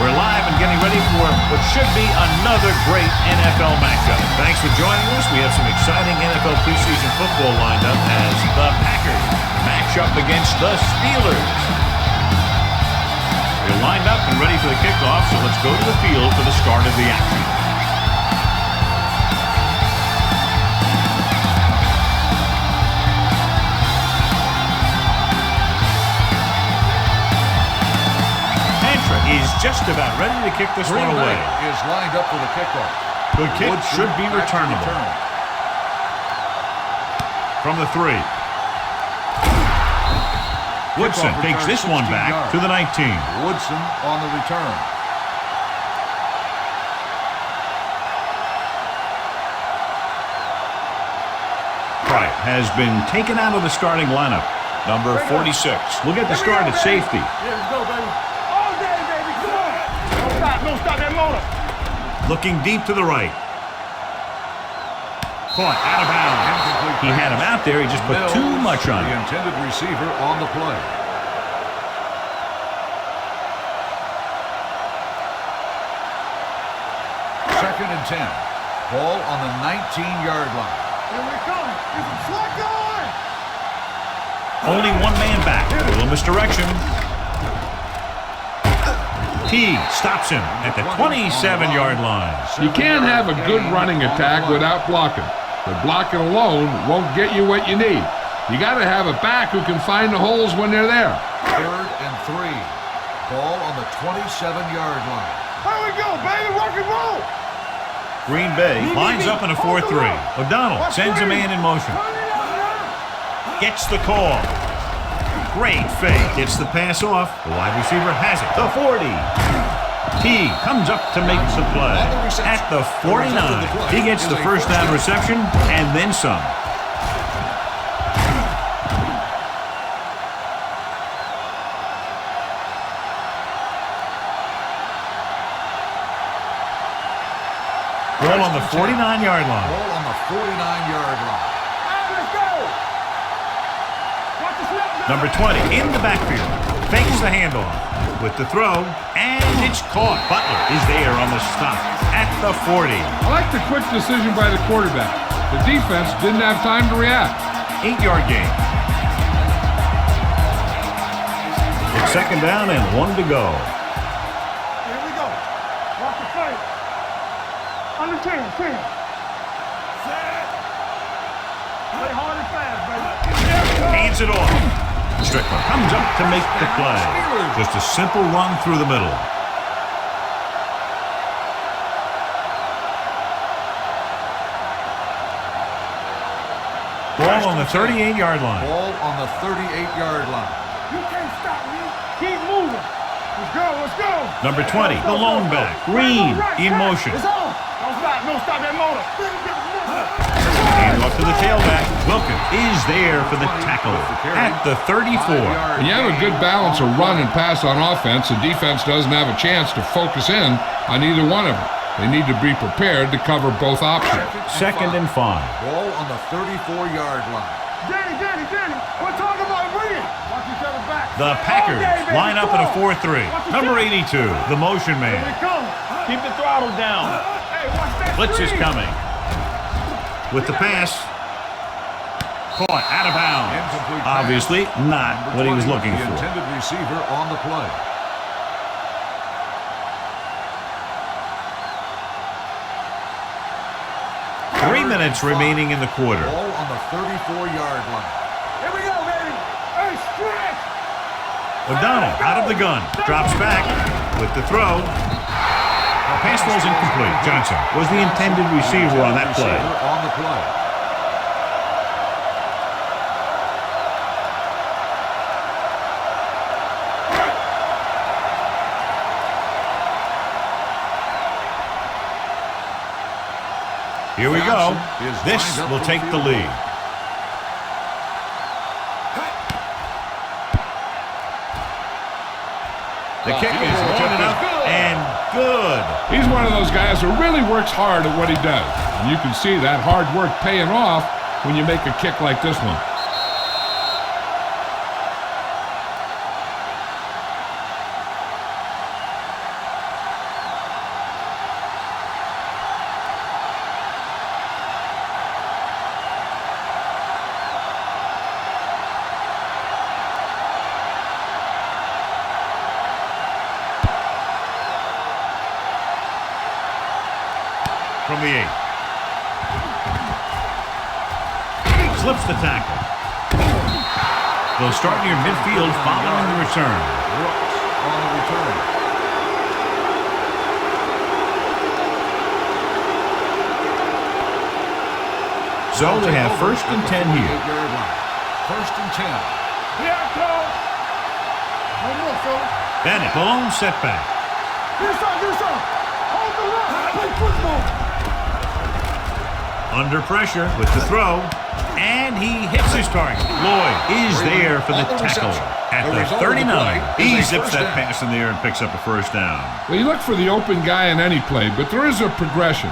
We're live and getting ready for what should be another great NFL matchup. Thanks for joining us. We have some exciting NFL preseason football lined up as the Packers match up against the Steelers. We're lined up and ready for the kickoff, so let's go to the field for the start of the action. Is just about ready to kick this one away. Is lined up for the kickoff. The kick should be returnable. From the 3. Woodson takes this one back to the 19. Woodson on the return. Pryor has been taken out of the starting lineup. Number 46 will get the start at safety. Here we go, baby. Don't stop that motor. Looking deep to the right. Caught out of bounds. He had him out there. He just put too much on the him. intended receiver on the play. Second and 10. Ball on the 19-yard line. Here we come. It's a slot going. Only one man back. A little misdirection. He stops him at the 27-yard line. You can't have a good running attack without blocking. But blocking alone won't get you what you need. You got to have a back who can find the holes when they're there. Third and 3. Ball on the 27-yard line. Here we go, baby. Rock and roll. Green Bay lines up in a 4-3. O'Donnell sends a man in motion. Gets the call. Great fake. Gets the pass off. The wide receiver has it. The 40. He comes up to make the play. At the 49. He gets the first down reception and then some. Ball on the 49-yard line. Ball on the 49-yard line. Let's go. Watch the snap. Number 20 in the backfield. Fakes the handoff with the throw, and it's caught. Butler is there on the stop at the 40. I like the quick decision by the quarterback. The defense didn't have time to react. 8-yard gain. It's second down and 1 to go. Here we go. Watch the play. Under 10. Set. Play hard and fast, baby. Hands it off. Strickland comes up to make the play. Just a simple run through the middle. Ball on the 38-yard line. Ball on the 38-yard line. You can't stop me. Keep moving. Let's go. Number 20, the lone back. Green in motion. It's on. Don't stop that motor. Hand off to the tailback. Wilkins is there for the tackle at the 34. When you have a good balance of run and pass on offense, the defense doesn't have a chance to focus in on either one of them. They need to be prepared to cover both options. Second and 5. Ball on the 34-yard line. Danny. We're talking about bringing. Watch each other back. The Packers line up in a 4-3. Number 82, the motion man. Here it comes. Keep the throttle down. Hey, watch that. Blitz is coming. With the pass. Caught out of bounds. Incomplete pass. Obviously not what he was looking The for. intended receiver on the play. Three minutes remaining in the quarter. Ball on the 34-yard line. Here we go, baby. Hey, stretch. O'Donnell out of the gun. Drops back with the throw. Pass falls incomplete. Johnson was the intended receiver on that play. On the play. Here we go. This will take the lead. The kick is loaded up and good. He's one of those guys who really works hard at what he does. And you can see that hard work paying off when you make a kick like this one. from the 8. Slips the tackle. They'll start near midfield following the return. Brooks on the return. So they have first and 10 here. 48-yard line. First and 10. Here I come. No more, fella. Bennett, blown setback. Get some. Hold the line. Play football. Under pressure with the throw. And he hits his target. Lloyd is there for the tackle at the 39. He zips that pass in the air and picks up a first down. Well, you look for the open guy in any play, but there is a progression.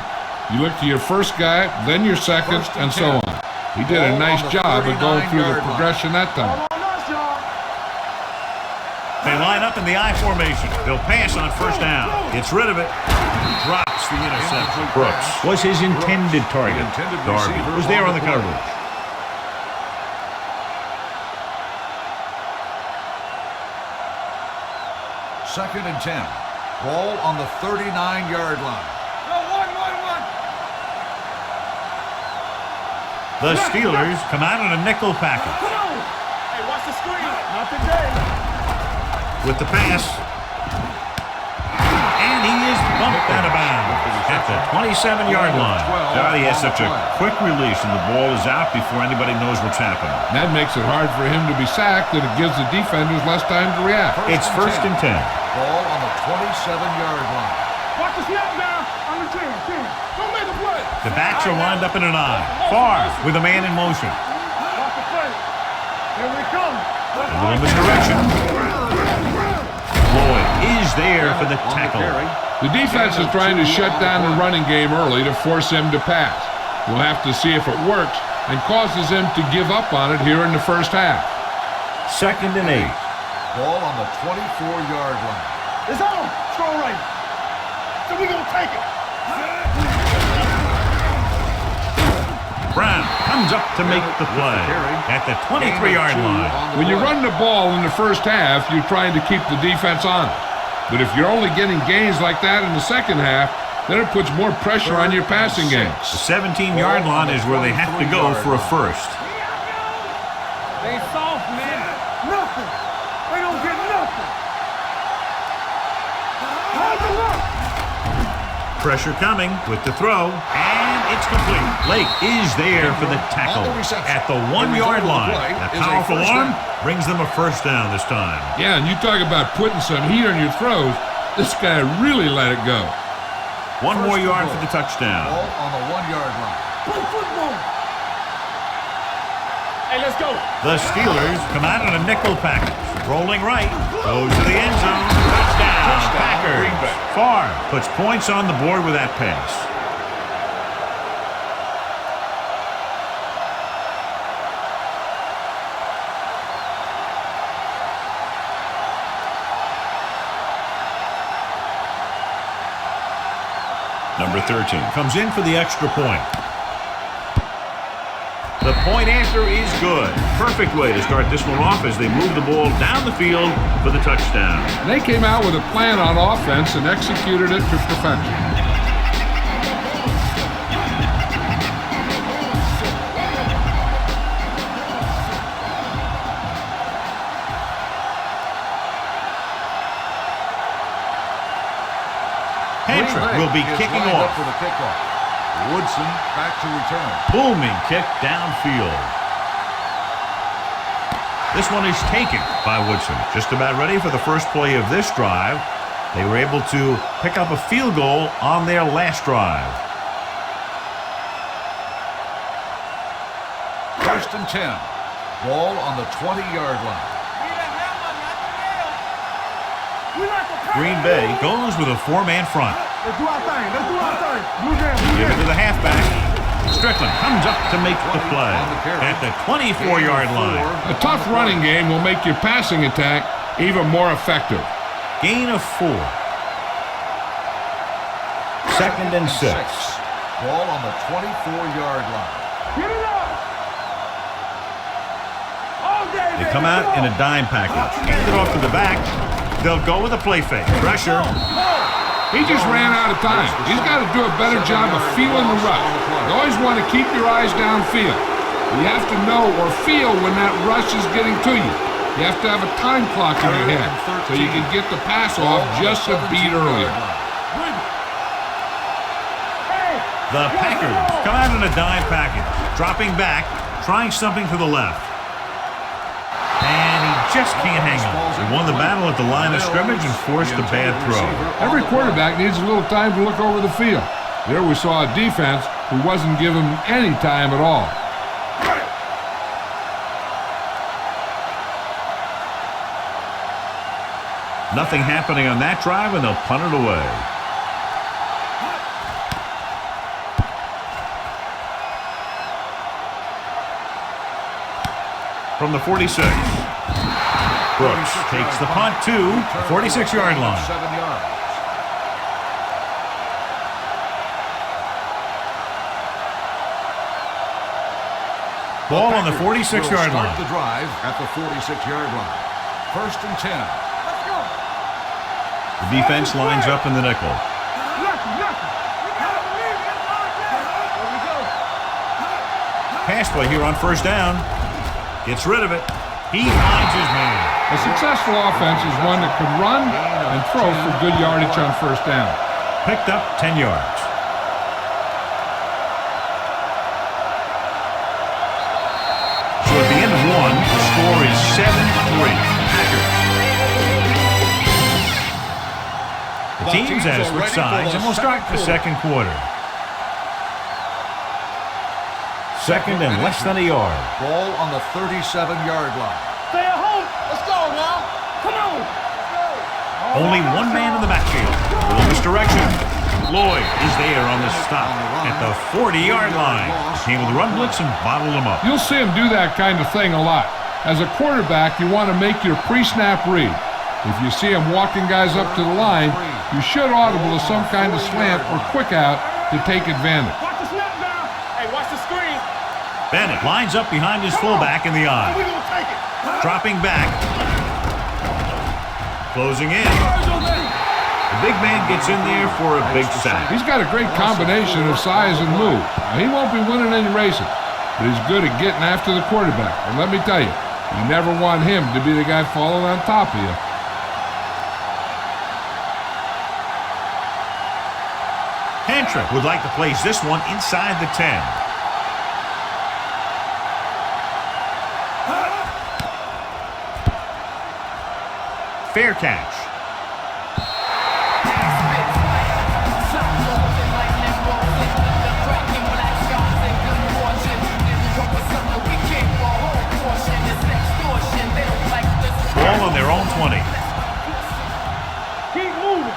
You look to your first guy, then your second, and so on. He did a nice job of going through the progression that time. They line up in the I formation. They'll pass on first down. Gets rid of it. Drops the interception. Brooks was his intended target. Darby was there on the coverage. Second and 10. Ball on the 39-yard line. The Steelers come out in a nickel package. Hey, watch the screen. Not today. With the pass. And he is bumped out of bounds at the 27-yard line. God, he has such a quick release, and the ball is out before anybody knows what's happening. That makes it hard for him to be sacked, and it gives the defenders less time to react. It's first and 10. Ball on the 27-yard line. Watch the snap down. On the 10. Don't make a play. The backs are lined up in an I. Far with a man in motion. Watch the play. Here we come. A little misdirection. Lloyd is there for the tackle. The defense is trying to shut down the running game early to force him to pass. We'll have to see if it works and causes him to give up on it here in the first half. Second and 8. Ball on the 24-yard line. It's on. Throw right. So we're going to take it. Brown comes up to make the play at the 23-yard line. When you run the ball in the first half, you're trying to keep the defense on it. But if you're only getting gains like that in the second half, then it puts more pressure on your passing game. The 17-yard line is where they have to go for a first. They soft, man. Nothing. They don't get nothing. Hold the look. Pressure coming with the throw, and it's complete. Lake is there for the tackle at the 1-yard line. That powerful arm brings them a first down this time. Yeah, and you talk about putting some heat on your throws. This guy really let it go. One more yard for the touchdown. Ball on the 1-yard line. Play football. Hey, let's go. The Steelers come out in a nickel package. Rolling right, goes to the end zone. Touchdown, Packers. Farr puts points on the board with that pass. Number 13 comes in for the extra point. The point after is good. Perfect way to start this one off as they move the ball down the field for the touchdown. They came out with a plan on offense and executed it to perfection. Patrick will be kicking off. For the kickoff. Woodson back to return. Booming kick downfield. This one is taken by Woodson. Just about ready for the first play of this drive. They were able to pick up a field goal on their last drive. First and 10. Ball on the 20-yard line. Green Bay goes with a 4-man front. Let's do our thing. Give it to the halfback. Strickland comes up to make the play at the 24-yard line. A tough running game will make your passing attack even more effective. Gain of 4. Second and 6. Ball on the 24-yard line. Get it up. All day, They come out in a dime package. Hand it off to the back. They'll go with a play fake. Pressure. He just ran out of time. He's got to do a better job of feeling the rush. You always want to keep your eyes downfield. You have to know or feel when that rush is getting to you. You have to have a time clock in your head so you can get the pass off just a beat earlier. The Packers come out in a dime package, dropping back, trying something to the left. And he just can't hang on. He won the battle at the line of scrimmage and forced a bad throw. Every quarterback needs a little time to look over the field. There we saw a defense who wasn't given any time at all. Nothing happening on that drive, and they'll punt it away. From the 46. Brooks takes the punt to the 46-yard line. 7 yards. Ball on the 46-yard line. The drive at the 46-yard line. 1st and 10. The defense lines up in the nickel. Pass play here on 1st down. Gets rid of it. He finds his man. A successful offense is one that can run and throw for good yardage on 1st down. Picked up 10 yards. So at the end of one, the score is 7-3. Packers. The teams have switched sides, and we'll start the second quarter. 2nd and less than a yard. Ball on the 37-yard line. Stay at home. Let's go now. Come on. Only one man in the backfield. A little misdirection. Lloyd is there on the stop at the 40-yard line. Came with a run blitz and bottled him up. You'll see him do that kind of thing a lot. As a quarterback, you want to make your pre-snap read. If you see him walking guys up to the line, you should audible to some kind of slant or quick out to take advantage. Watch the snap down. Hey, watch the screen. Bennett lines up behind his fullback in the eye. We're going to take it. Dropping back. Closing in. The big man gets in there for a big sack. He's got a great combination of size and move. Now, he won't be winning any races, but he's good at getting after the quarterback. And let me tell you, you never want him to be the guy falling on top of you. Hantrick would like to place this one inside the 10. Fair catch. Ball on their own 20. Keep moving.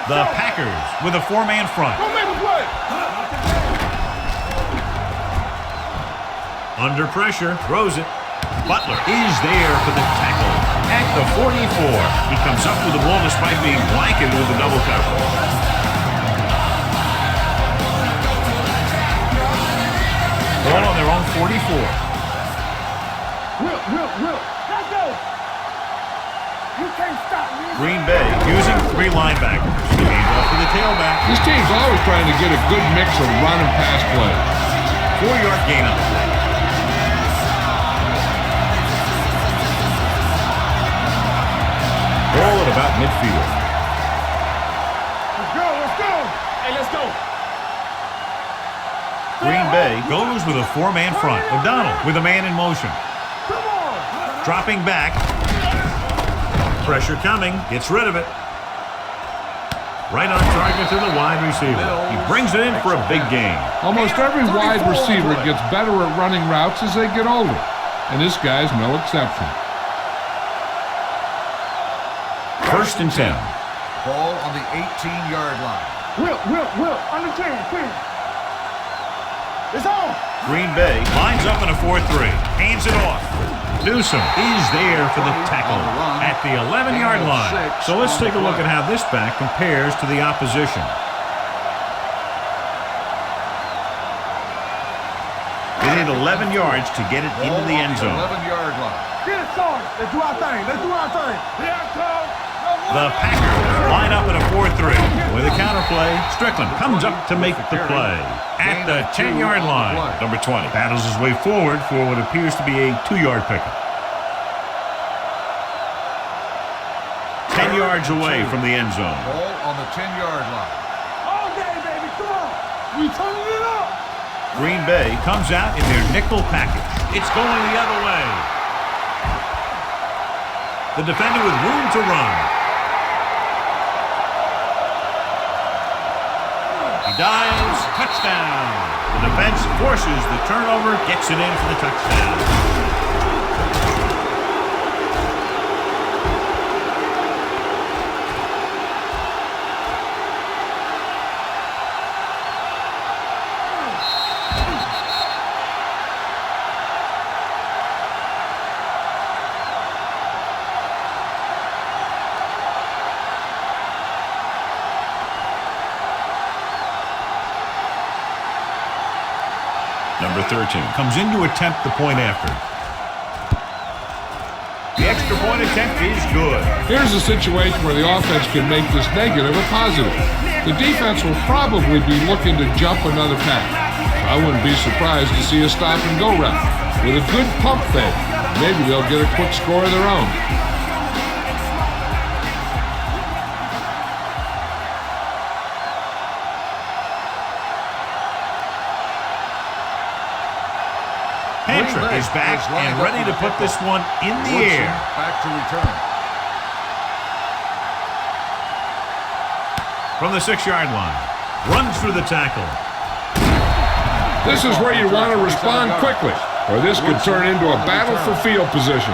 The Packers with a 4-man front. Don't make us wait. Under pressure, throws it. Butler is there for the tackle at the 44. He comes up with the ball despite being blanketed with the double coverage. Ball on their own 44. Will. Let's go. You can't stop me. Green Bay using 3 linebackers. Hands off to the tailback. This team's always trying to get a good mix of run and pass play. 4-yard gain on the play. Ball at about midfield. Let's go. Hey, let's go. Green Bay goes with a 4-man front. O'Donnell with a man in motion. Come on. Dropping back. Pressure coming. Gets rid of it. Right on target to the wide receiver. He brings it in for a big gain. Almost every wide receiver gets better at running routes as they get older, and this guy's no exception. 1st and 10. Ball on the 18-yard line. Will. Under 10, clear. It's on. Green Bay lines up in a 4-3. Hands it off. Newsom is there for the tackle at the 11-yard line. So let's take a look at how this back compares to the opposition. They need 11 yards to get it into the end zone. 11-yard line. Get it started. Let's do our thing. Here I come. The Packers line up in a 4-3. With a counter play, Strickland comes up to make the play. At the 10-yard line, number 20 battles his way forward for what appears to be a 2-yard pickup. 10 yards away from the end zone. Ball on the 10-yard line. All day, baby, come on. We turning it up. Green Bay comes out in their nickel package. It's going the other way. The defender with room to run. He dives, touchdown. The defense forces the turnover, gets it in for the touchdown. Number 13 comes in to attempt the point after. The extra point attempt is good. Here's a situation where the offense can make this negative a positive. The defense will probably be looking to jump another pass. I wouldn't be surprised to see a stop-and-go route. With a good pump fake, maybe they'll get a quick score of their own. Patrick is back and ready to put this one in the air. Back to return. From the 6-yard line. Runs through the tackle. This is where you want to respond quickly, or this could turn into a battle for field position.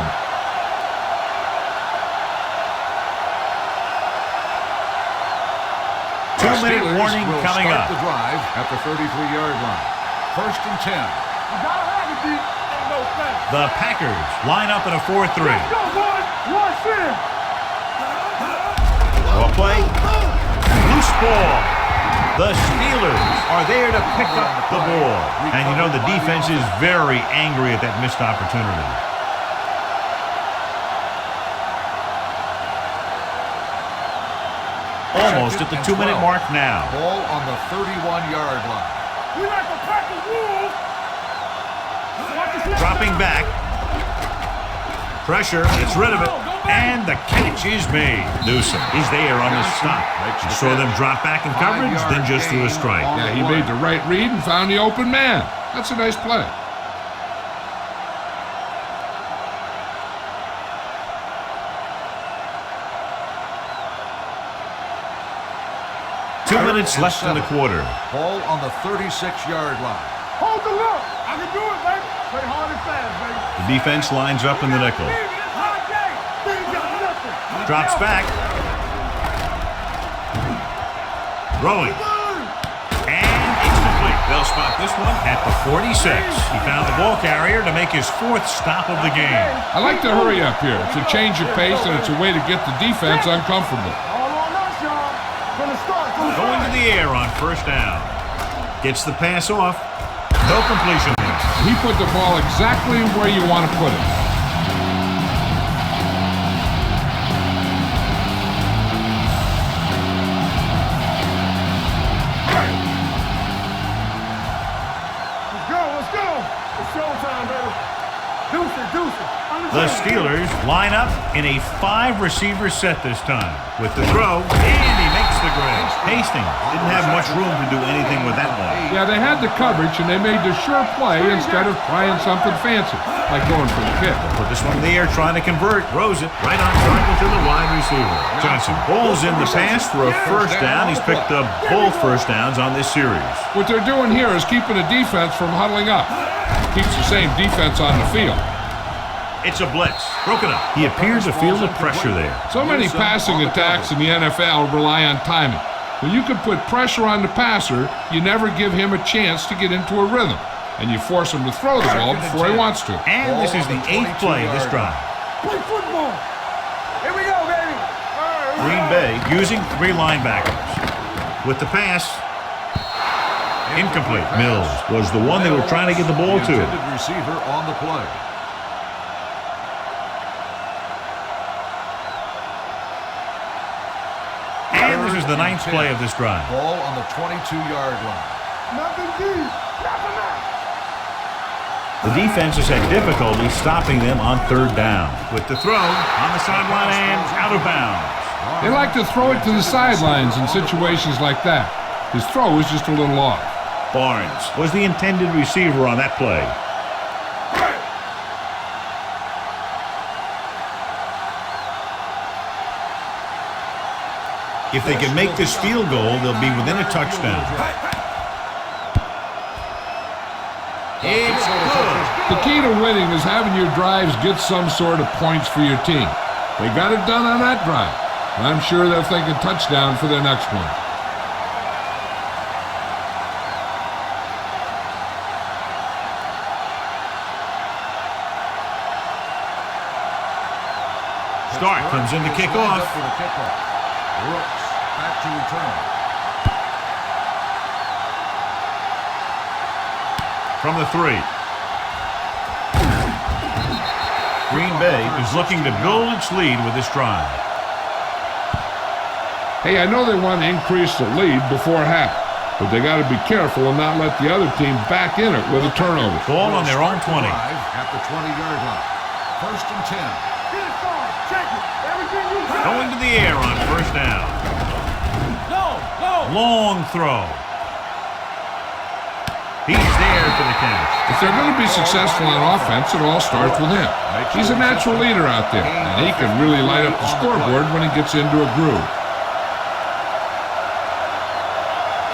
Two-minute warning coming up. The drive at the 33-yard line. 1st and 10. The Packers line up in a 4-3. Well played. Loose ball. The Steelers are there to pick up the ball. And you know the defense is very angry at that missed opportunity. Almost at the 2-minute mark now. Ball on the 31-yard line. We like to pack the rules. Dropping back. Pressure, gets rid of it, and the catch is made. Newsom is there on the stop. He saw them drop back in coverage, then just threw a strike. Yeah, he made the right read and found the open man. That's a nice play. Two minutes left in the quarter. Ball on the 36-yard line. Hold the look. I can do it, baby. Play hard and fast, baby. The defense lines up in the nickel. Drops back. Throwing. And it's complete. They'll spot this one at the 46. He found the ball carrier to make his 4th stop of the game. I like to hurry up here. It's a change of pace, and it's a way to get the defense uncomfortable. Going to the air on 1st down. Gets the pass off. No completion. He put the ball exactly where you want to put it. Let's go. It's showtime, baby. Deuce it. The Steelers line up in a 5-receiver set this time. With the throw, and he makes the grab. Hastings didn't have much room to do anything with that one. Yeah, they had the coverage, and they made the sure play instead of trying something fancy, like going for the pick. Put this one in the air, trying to convert. Throws it right on target to the wide receiver. Johnson bowls in the pass for a 1st down. He's picked up both 1st downs on this series. What they're doing here is keeping the defense from huddling up. Keeps the same defense on the field. It's a blitz. Broken up. He appears to feel the pressure there. So many passing attacks in the NFL rely on timing. When you can put pressure on the passer, you never give him a chance to get into a rhythm. And you force him to throw the ball before he wants to. And this is the 8th play of this drive. Play football. Here we go, baby. Green Bay using 3 linebackers. With the pass. Incomplete. Mills was the one they were trying to get the ball to. The intended receiver on the play. is the 9th play of this drive. Ball on the 22-yard line. Nothing deep. Nothing out. The defense has had difficulty stopping them on 3rd down. With the throw on the sideline and out of bounds. They like to throw it to the sidelines in situations like that. His throw is just a little off. Barnes was the intended receiver on that play. If they can make this field goal, they'll be within a touchdown. It's good. The key to winning is having your drives get some sort of points for your team. They got it done on that drive. I'm sure they're thinking touchdown for their next one. Stark comes in to kick off. Brooks back to return. From the 3. Green Bay is looking to build its lead with this drive. Hey, I know they want to increase the lead before half, but they got to be careful and not let the other team back in it with a turnover. Ball on their own 20. At the 20-yard line. 1st and 10. Check it. Everything you got. Going to the air on 1st down. Go. Long throw. He's there for the catch. If they're going to be successful on offense, it all starts with him. He's a natural leader out there, and he can really light up the scoreboard when he gets into a groove.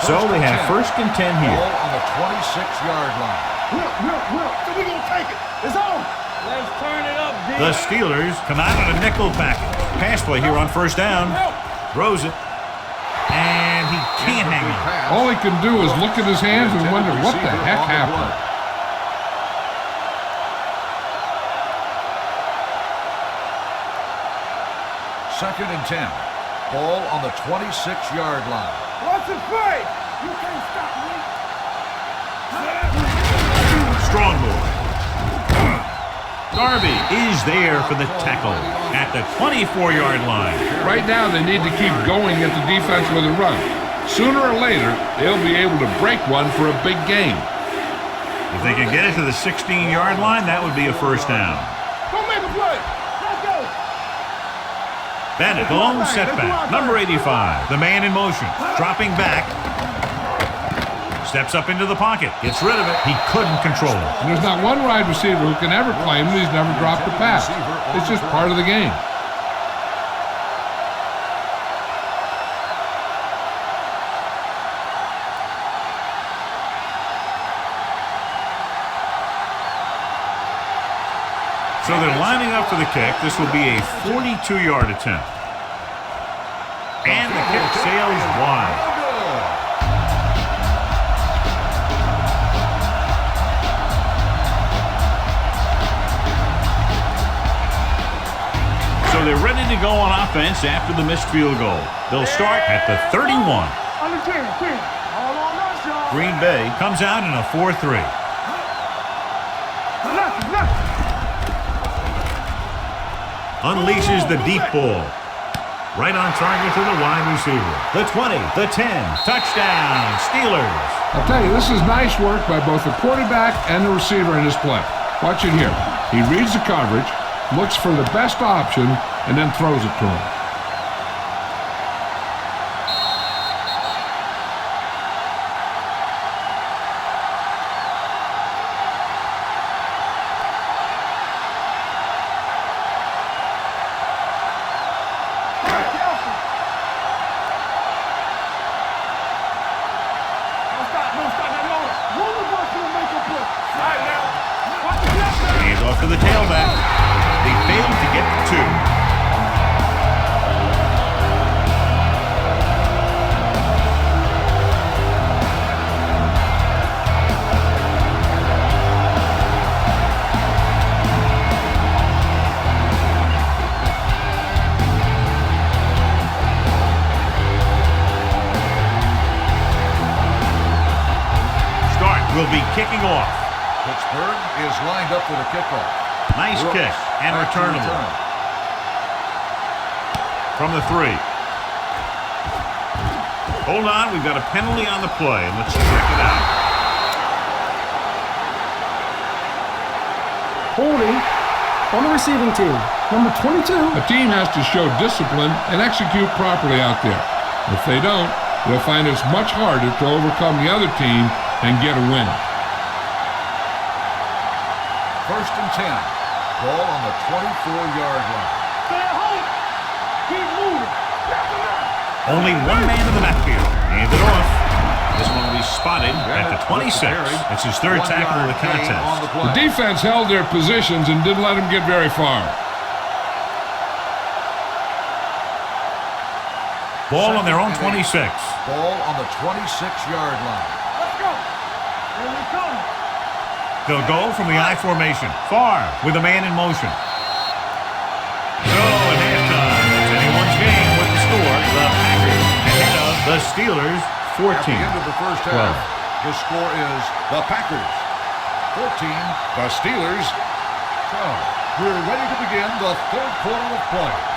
So they have 1st and 10 here. Ball on the 26-yard line. Will. So we're going to take it. It's on. Let's turn it up, D. The Steelers come out in a nickel package. Pass play here on 1st down. Throws it. And he can't hang on. All he can do is look at his hands and wonder what the heck happened. Second and 10. Ball on the 26-yard line. What's his play? You can't stop me. Strong boy. Darby is there for the tackle at the 24-yard line. Right now, they need to keep going at the defense with a run. Sooner or later, they'll be able to break one for a big game. If they can get it to the 16-yard line, that would be a 1st down. Don't make a play. Let's go. Bennett, the lone setback. Number 85, the man in motion. Dropping back. Steps up into the pocket. Gets rid of it. He couldn't control it. And there's not one wide receiver who can ever claim that he's never dropped a pass. It's just part of the game. So they're lining up for the kick. This will be a 42-yard attempt. And the kick sails wide. So they're ready to go on offense after the missed field goal. They'll start at the 31. On the 10. All on us, y'all. Green Bay comes out in a 4-3. Nothing. Unleashes the deep ball. Right on target to the wide receiver. The 20, the 10. Touchdown, Steelers. I'll tell you, this is nice work by both the quarterback and the receiver in his play. Watch it here. He reads the coverage, looks for the best option, and then throws it to him. Hands off to the tailback. They failed to get the 2. Will be kicking off. Pittsburgh is lined up for the kickoff. Nice Brooks kick and back to returnable. From the 3. Hold on, we've got a penalty on the play. Let's check it out. Holding on the receiving team, number 22. A team has to show discipline and execute properly out there. If they don't, they'll find it's much harder to overcome the other team and get a win. 1st and 10. Ball on the 24-yard line. Stay home. Keep moving. Only one man in the backfield. Hand it off. This one will be spotted at the 26. It's his 3rd tackle of the contest. The defense held their positions and didn't let him get very far. Ball on their own 26. Ball on the 26-yard line. Let's go. Here we come. They'll go from the I formation. Far with a man in motion. So at halftime, it's anyone's game with the score. The Packers ahead of the Steelers 14. At the end of the first half, the score is the Packers 14, the Steelers 12. We're ready to begin the 3rd quarter of play.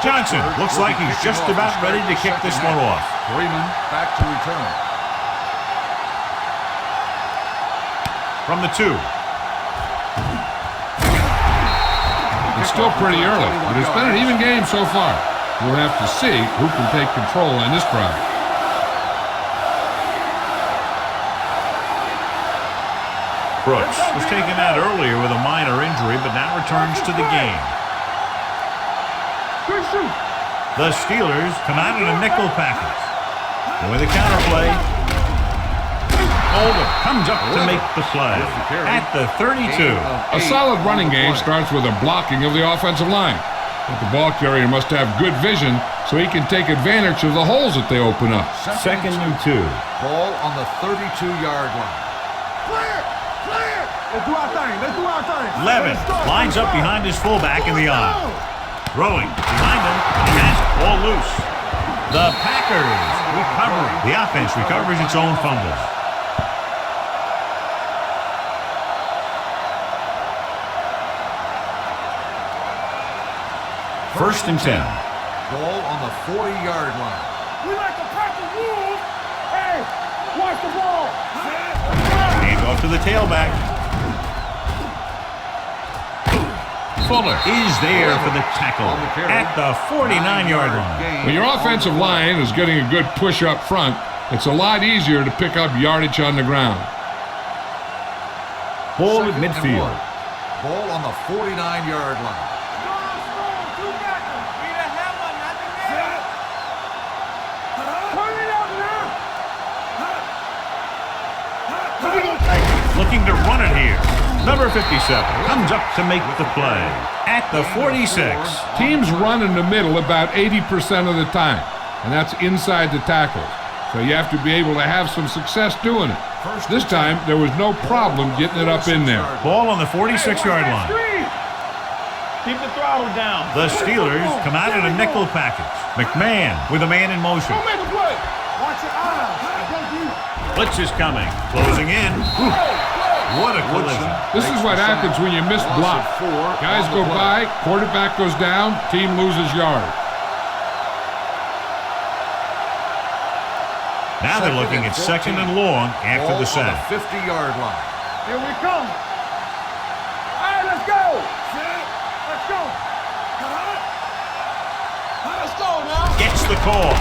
Johnson looks like he's just about ready to kick this one off. Freeman back to return. From the 2. It's still pretty early, but it's been an even game so far. We'll have to see who can take control in this drive. Brooks was taken out earlier with a minor injury, but now returns to the game. The Steelers come out in a nickel package. And with a counterplay, Holder comes up to make the play at the 32. A solid running game starts with a blocking of the offensive line. But the ball carrier must have good vision so he can take advantage of the holes that they open up. 2nd and 2. Ball on the 32-yard line. Clear. Clear. Let's do our thing. Let's do our thing. Levin lines up behind his fullback in the eye. Throwing behind him, he has it all loose. The Packers recover. The offense recovers its own fumble. First and 10. Ball on the 40-yard line. We like to practice rules. Hey, watch the ball. Hand off to the tailback. Fuller is there for the tackle at the 49-yard line. When your offensive line is getting a good push up front, it's a lot easier to pick up yardage on the ground. Ball at midfield. Ball on the 49-yard line. Looking to run it here. Number 57 comes up to make the play at the 46. Teams run in the middle about 80% of the time, and that's inside the tackles. So you have to be able to have some success doing it. This time, there was no problem getting it up in there. Ball on the 46-yard line. Keep the throttle down. The Steelers come out in a nickel package. McMahon with a man in motion. Don't make a play. Watch your eyes. Blitz is coming. Closing in. Ooh. What a collision. This is what happens when you miss block. Guys go by, quarterback goes down, team loses yard. Now they're looking at 2nd and long after the sack. 50-yard line. Here we come. All right, let's go. Let's go. Let's go now. Gets the call.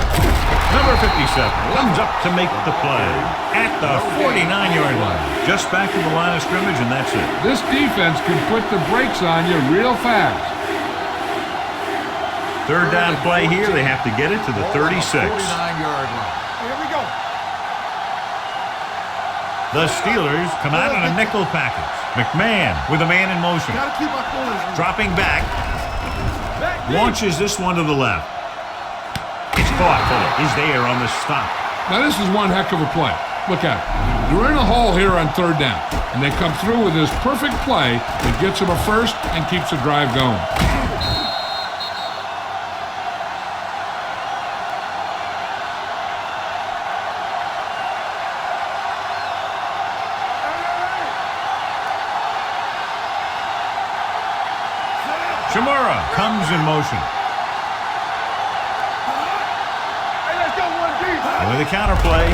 Number 57 comes up to make the play at the 49-yard line. Just back to the line of scrimmage, and that's it. This defense can put the brakes on you real fast. 3rd down play here. They have to get it to the 36. 49-yard line. Here we go. The Steelers come out in a nickel package. McMahon with a man in motion. Gotta keep our corners. Dropping back. Launches this one to the left. It's caught. Fuller is there on the stop. Now this is one heck of a play. Look at it. You're in a hole here on 3rd down, and they come through with this perfect play that gets them a first and keeps the drive going. Shimura comes in motion. Hey, let's go, 1D. With a counterplay.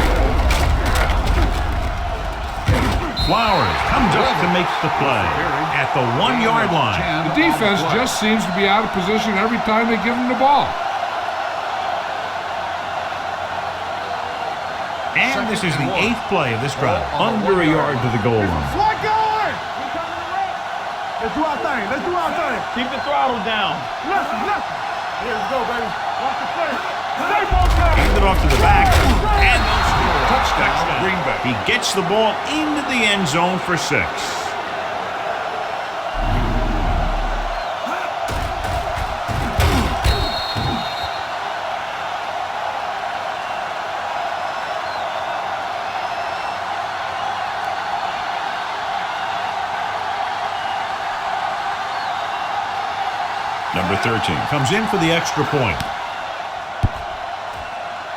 Flowers comes up to make the play at the 1-yard line. The defense just seems to be out of position every time they give them the ball. And this is the 8th play of this drive. Under a yard to the goal line. What going? Let's do our thing. Let's do our thing. Keep the throttle down. Listen. Here we go, baby. Watch the play. Stay focused. Hand it off to the back. And they'll score. Touchdown, Green Bay. He gets the ball into the end zone for 6. Number 13 comes in for the extra point.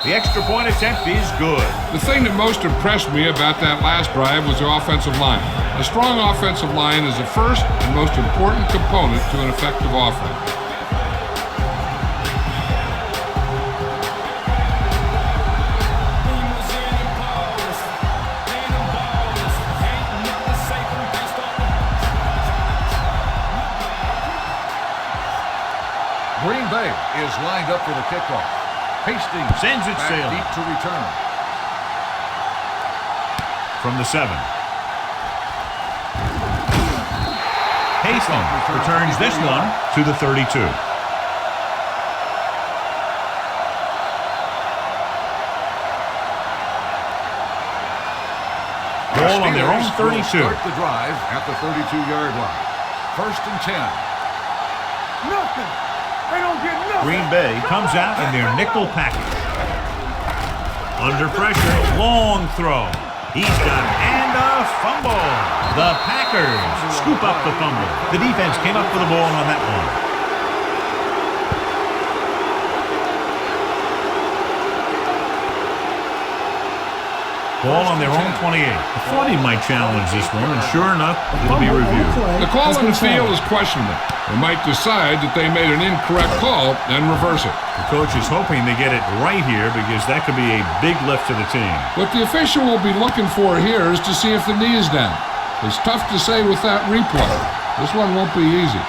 The extra point attempt is good. The thing that most impressed me about that last drive was the offensive line. A strong offensive line is the first and most important component to an effective offense. Green Bay is lined up for the kickoff. Hastings Sends it back sailing. deep to return. From the 7. Hastings returns this one to the 32. Ball on their own 32. Start the drive at the 32-yard line. 1st and 10. Nothing. They don't get nothing. Green Bay comes out in their nickel package. Under pressure, long throw. He's got it, and a fumble. The Packers scoop up the fumble. The defense came up with the ball on that one. Ball on their own 28. I thought he might challenge this one, and sure enough, it'll be reviewed. The call on the field is questionable. They might decide that they made an incorrect call and reverse it. The coach is hoping they get it right here because that could be a big lift to the team. What the official will be looking for here is to see if the knee is down. It's tough to say with that replay. This one won't be easy.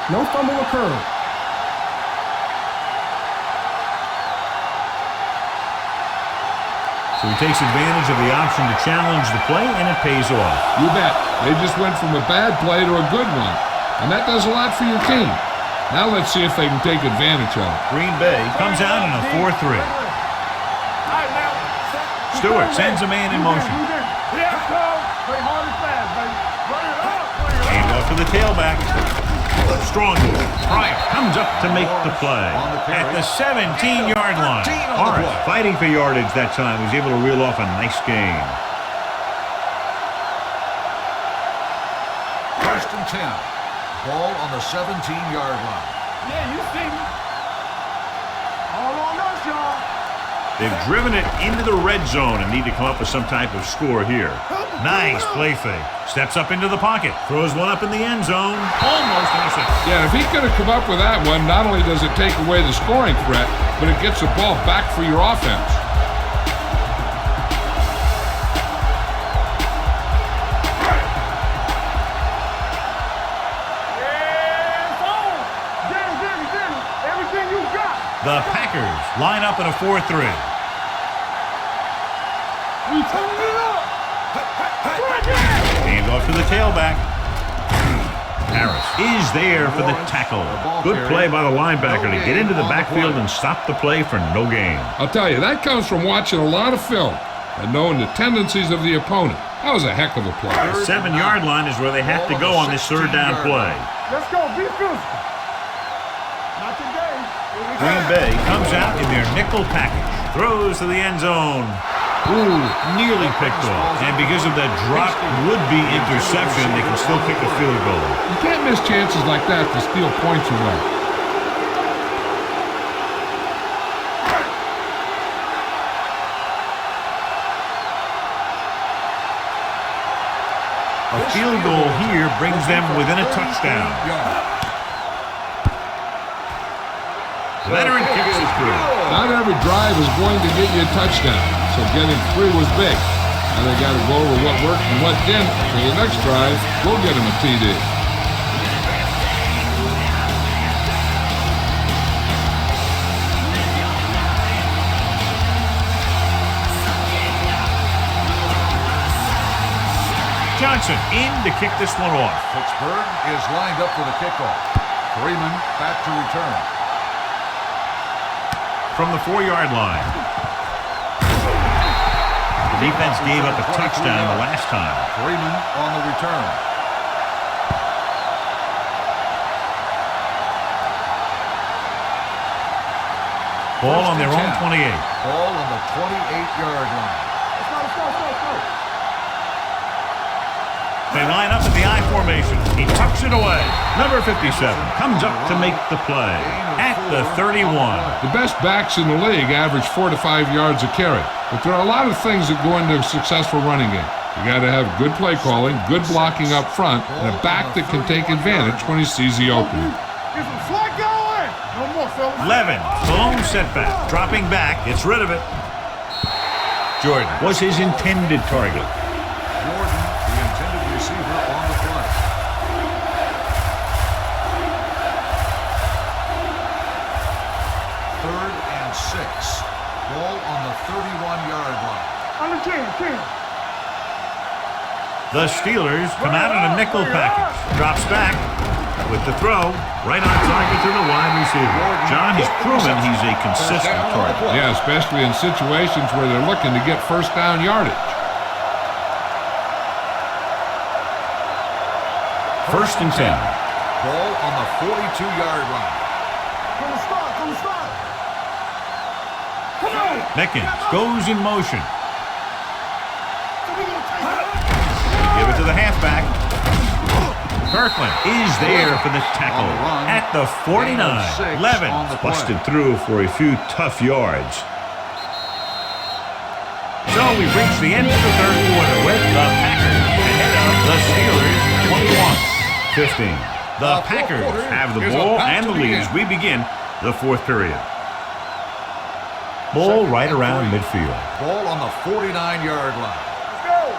No fumble occurred. So he takes advantage of the option to challenge the play, and it pays off. You bet. They just went from a bad play to a good one. And that does a lot for your team. Now let's see if they can take advantage of it. Green Bay comes out in a 4-3. Stewart sends a man in motion. Yeah, go. Play hard and fast, baby. Run it up. Hand off to the tailback. Strong move. Bryant comes up to make the play at the 17-yard line. Horace, fighting for yardage that time, was able to reel off a nice gain. 1st and 10. Ball on the 17-yard line. Yeah, you see me. All on us, y'all. They've driven it into the red zone and need to come up with some type of score here. Nice play fake. Steps up into the pocket. Throws one up in the end zone. Almost intercepted. Yeah, if he could have come up with that one, not only does it take away the scoring threat, but it gets the ball back for your offense. Everything you got. The Packers line up in a 4-3. We turning it up. Hand off to the tailback. Harris is there for the tackle. Good play by the linebacker to get into the backfield and stop the play for no gain. I'll tell you, that comes from watching a lot of film and knowing the tendencies of the opponent. That was a heck of a play. The 7-yard line is where they have to go on this 3rd down play. Let's go. Be physical. Not today. Green Bay comes out in their nickel package. Throws to the end zone. Ooh, nearly picked off. And because of that drop would-be interception, they can still kick a field goal. You can't miss chances like that to steal points away. A field goal here brings them within a touchdown. Veteran kicks it through. Not every drive is going to get you a touchdown, so getting 3 was big. Now they got to go over what worked and what didn't, so the next drive, we'll get them a TD. Johnson in to kick this one off. Pittsburgh is lined up for the kickoff. Freeman back to return. From the 4-yard line. The defense gave up a touchdown the last time. Freeman on the return. Ball on their own 28. Ball on the 28-yard line. They line up in the I formation. He tucks it away. Number 57 comes up to make the play at the 31. The best backs in the league average 4 to 5 yards a carry. But there are a lot of things that go into a successful running game. You got to have good play calling, good blocking up front, and a back that can take advantage when he sees the opening. Get some slack going. No more, fellas. Levin, the lone setback. Dropping back, gets rid of it. Jordan was his intended target. Jordan, the intended receiver, on the play. Third and 6. Ball on the 31-yard line. On the 10. The Steelers come out in a nickel package. Drops back with the throw. Right on target to the wide receiver. John, he's proven he's a consistent target. Yeah, especially in situations where they're looking to get first down yardage. First and 10. Ball on the 42-yard line. From the start. Come on. Mickens goes in motion. Give it to the halfback. Kirkland is there for the tackle at the 49. Levin busted through for a few tough yards. So we've reached the end of the third quarter with the Packers ahead of the Steelers 21-15. The Packers have the ball and the lead as we begin the fourth period. Ball right around midfield. Ball on the 49-yard line. Let's go.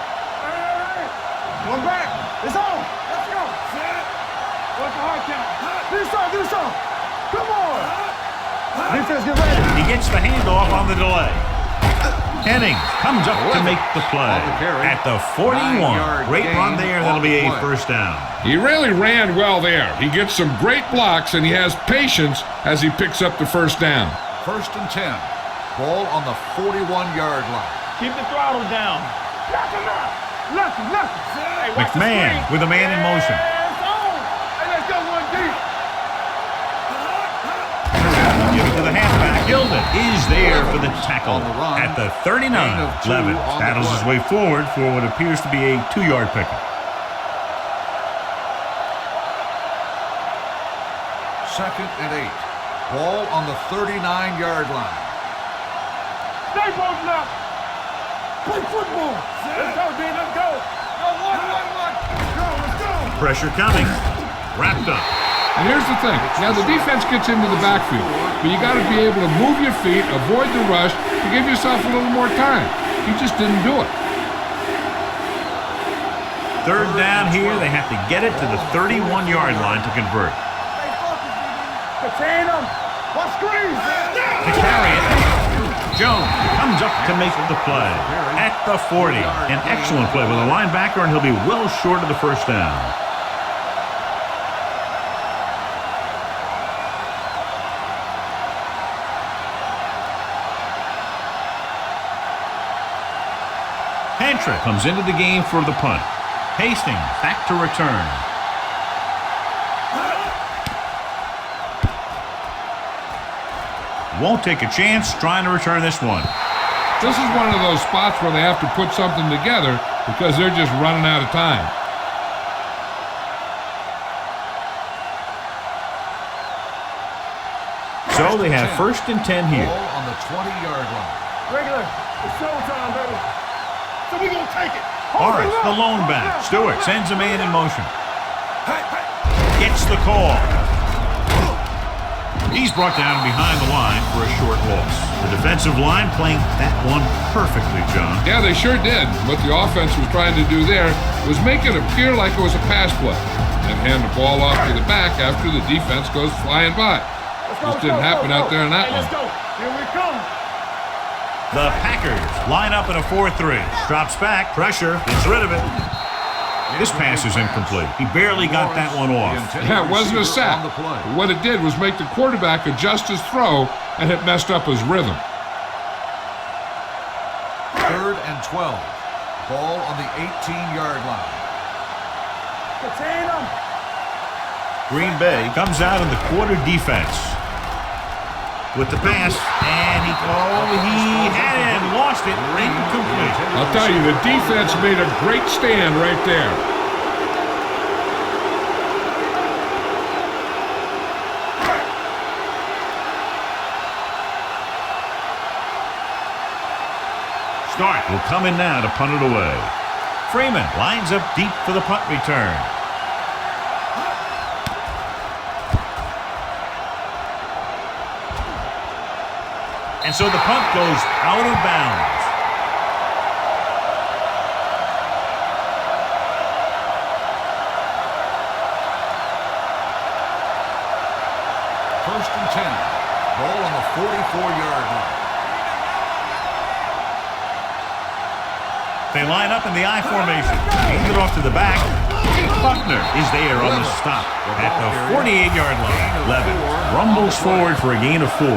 One back. It's on. Let's go. What's the hard count? Do some. Come on. Defense, get ready. He gets the handoff on the delay. Henning comes up to make the play at the 41. Great run there. That'll be a first down. He really ran well there. He gets some great blocks, and he has patience as he picks up the first down. First and 10. Ball on the 41-yard line. Keep the throttle down. Nothing. Hey, McMahon with a man in motion. It's on. Hey, let's go one deep. Give it to the halfback. Gilden is there for the tackle at the 39. Levin battles his way forward for what appears to be a 2-yard pickup. Second and 8. Ball on the 39-yard line. Stay bolting up. Play football. Let's go, D. Let's go. Go, one. Let's go. Pressure coming. Wrapped up. And here's the thing. Now, the defense gets into the backfield, but you got to be able to move your feet, avoid the rush, to give yourself a little more time. He just didn't do it. Third down here. They have to get it to the 31-yard line to convert. Contain them. Watch screens. To carry it. Jones comes up to make the play at the 40. An excellent play with a linebacker, and he'll be well short of the first down. Hantra comes into the game for the punt. Hastings back to return. Won't take a chance trying to return this one. This is one of those spots where they have to put something together because they're just running out of time. So they have first and 10 here. Ball on the 20-yard line. Regular. It's showtime, baby. So we're going to take it. Lawrence, the lone back. Stewart sends a man in motion. Gets the call. He's brought down behind the line for a short loss. The defensive line playing that one perfectly, John. Yeah, they sure did. What the offense was trying to do there was make it appear like it was a pass play and hand the ball off to the back after the defense goes flying by. This didn't happen out there in that one. Here we come. The Packers line up in a 4-3. Drops back, pressure, gets rid of it. This pass is incomplete. He barely got that one off. Yeah, it wasn't a sack. What it did was make the quarterback adjust his throw, and it messed up his rhythm. 3rd and 12. Ball on the 18-yard line. Contain him. Green Bay comes out in the quarter defense with the pass, and he had it and lost it. Incomplete. I'll tell you, the defense made a great stand right there. Stark will come in now to punt it away. Freeman lines up deep for the punt return. And so the punt goes out of bounds. First and 10. Ball on the 44-yard line. They line up in the I formation. Hand it off to the back. Buckner is there on the stop at the 48-yard line. Levin rumbles forward for a gain of 4.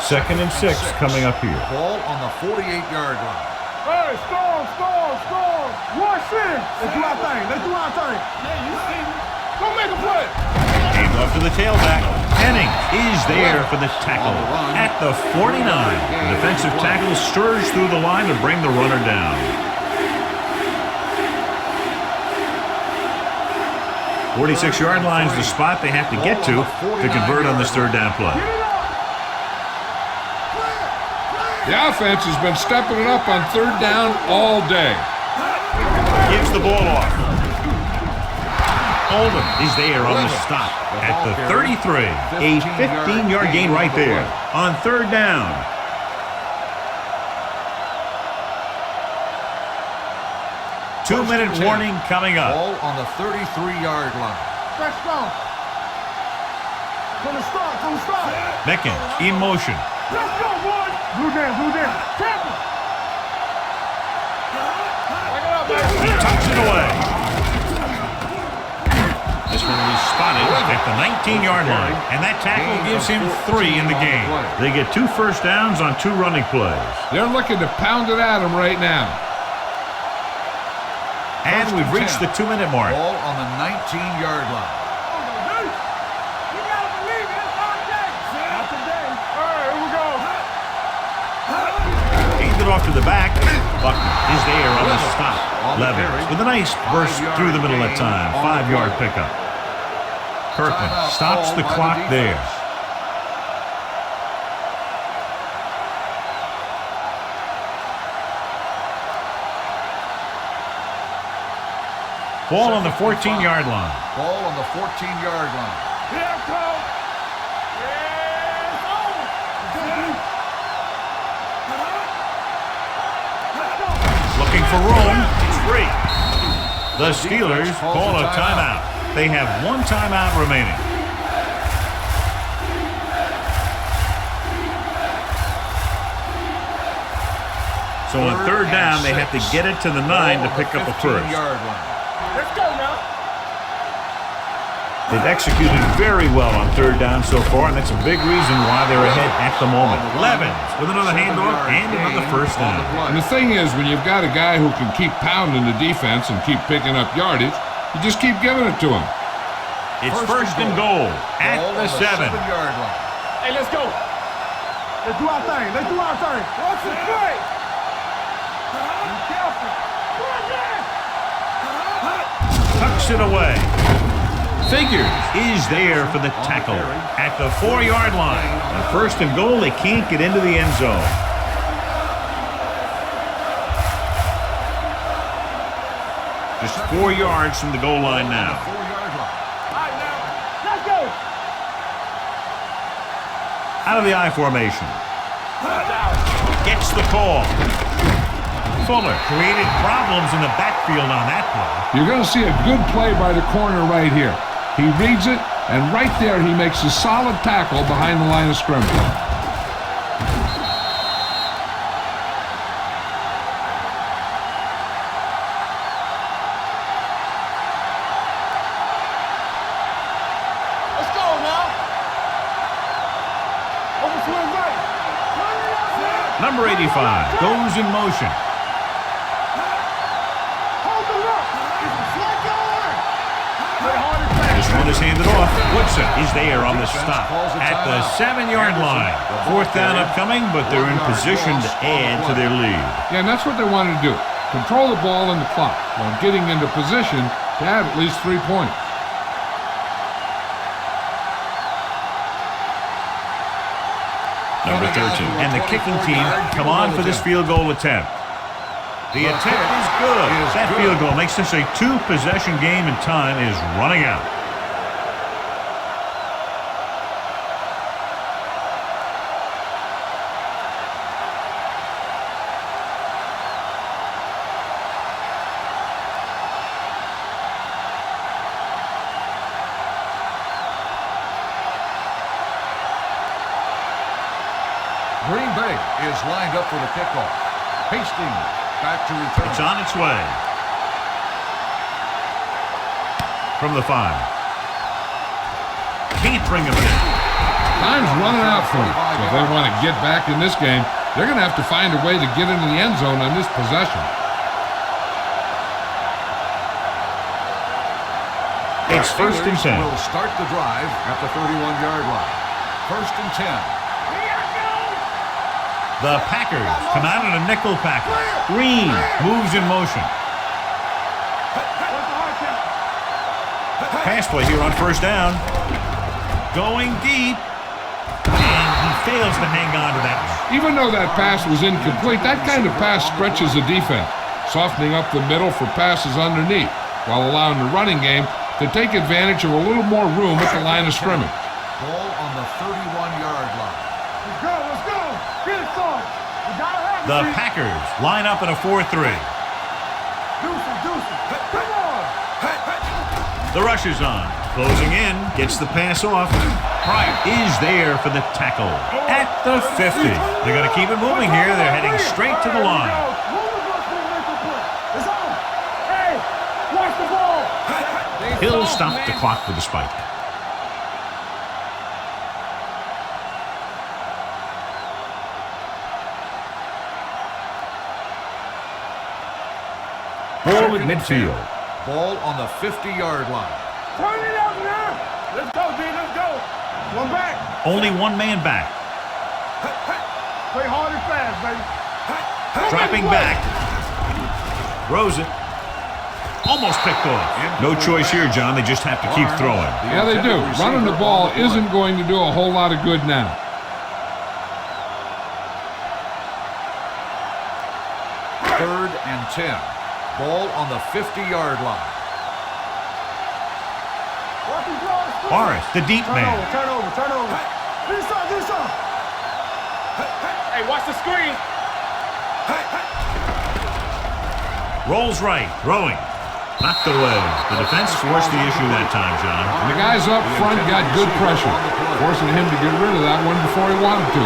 Second and 6 coming up here. Ball on the 48-yard line. Hey, score. Rush in. Let's do our thing. Yeah, you see me. Go make a play. Hand off to the tailback. Henning is there for the tackle at the 49. The defensive tackle stirs through the line to bring the runner down. – 46-yard line is the spot they have to get to convert on this third down play. The offense has been stepping it up on third down all day. Gives the ball off. Oldham is there on the stop at the 33. A 15-yard gain right there on third down. Two-minute warning coming up. Ball on the 33-yard line. Fresh start. From the start. Mickens in motion. Let's go, boys. Blue down. Tackle. He tucks it away. This one will be spotted at the 19-yard line, and that tackle gives him 3 in the game. They get 2 first downs on 2 running plays. They're looking to pound it at him right now. And we've reached the 2-minute mark. Ball on the 19-yard line. You gotta believe it. It's our day. Not today. All right, here we go. Hands it off to the back. Buckner is there on the stop. Levins with a nice burst through the middle that time. 5-yard pickup. Kirkman stops the clock there. Ball on the 14-yard line. Ball on the 14-yard line. Here it comes. Looking for room. It's free. The Steelers call a timeout. They have 1 timeout remaining. So on third down, they have to get it to the 9 to pick up a first. Let's go now. They've executed very well on third down so far, and that's a big reason why they're ahead at the moment. Levins with another handoff and another first down. And the thing is, when you've got a guy who can keep pounding the defense and keep picking up yardage, you just keep giving it to him. It's first and goal at the 7. Hey, let's go. Let's do our thing. What's the play? Be careful. Tucks it away. Figures is there for the tackle at the 4-yard line. And first and goal, they can't get into the end zone. Just 4 yards from the goal line now. Let's go. Out of the I formation. Gets the call. Fuller created problems in the backfield on that play. You're going to see a good play by the corner right here. He reads it, and right there he makes a solid tackle behind the line of scrimmage. Let's go now. Over to his right. Number 85 goes in motion. Hold the rock. Slide your Play hard and fast. This one is handed off. Woodson is there on the stop at the 7-yard line. 4th down upcoming, but they're in position to add to their lead. Yeah, and that's what they wanted to do. Control the ball and the clock while getting into position to add at least 3 points. Number 13. And the kicking team come on for this field goal attempt. The attempt is good. That field goal makes this a 2-possession game, and time is running out. Green Bay is lined up for the kickoff. Hastings back to return. It's on its way. From the 5. Can't bring him down. Time's running out for them. So if they want to get back in this game, they're going to have to find a way to get into the end zone on this possession. It's first and 10. Will start the drive at the 31-yard line. First and 10. The Packers come out in a nickel package. Green moves in motion. Pass play here on first down. Going deep. And he fails to hang on to that one. Even though that pass was incomplete, that kind of pass stretches the defense, softening up the middle for passes underneath, while allowing the running game to take advantage of a little more room at the line of scrimmage. Ball on the 31-yard line. Let's go. Let's go. Get it started. We gotta have The it. Packers line up in a 4-3. Deuces. Come on. The rush is on. Closing in. Gets the pass off. Bryant is there for the tackle at the 50. They're going to keep it moving here. They're heading straight to the line. It's on. Hey, watch the ball. He'll stop the clock with a spike. Ball at midfield. Ball on the 50-yard line. Turn it up now. Let's go, D. Let's go. One back. Only one man back. Play hard and fast, baby. Dropping back. Throws it. Almost picked off. No choice here, John. They just have to keep throwing. Yeah, they do. Running the ball isn't going to do a whole lot of good now. Third and 10. Ball on the 50-yard line. Morris, the deep man. Turn over. Do something. Hey, watch the screen. Rolls right. Throwing. Knocked away. The defense forced the issue that time, John. And the guys up front got good pressure, forcing him to get rid of that one before he wanted to.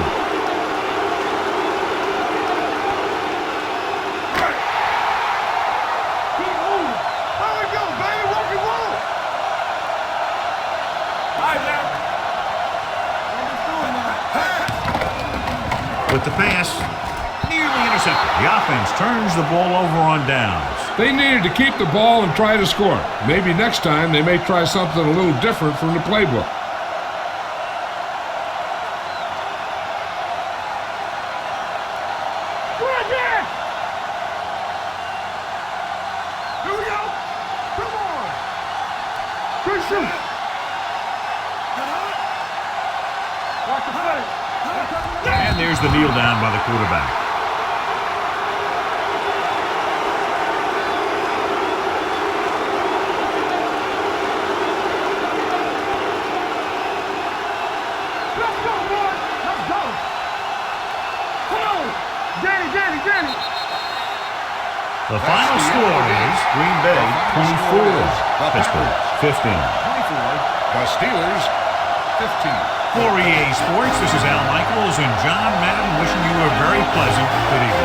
Keep moving. There we go, baby. Rock and roll. All right, now. With the pass, nearly intercepted. The offense turns the ball over on downs. They needed to keep the ball and try to score. Maybe next time they may try something a little different from the playbook. Here we go. Come on. Good shoot. Here's the kneel down by the quarterback. Let's go, boys. Let's go. Come on. Danny. The final score is Green Bay 24, Pittsburgh 15. 24, the Steelers 15. For EA Sports, this is Al Michaels and John Madden wishing you a very pleasant good evening.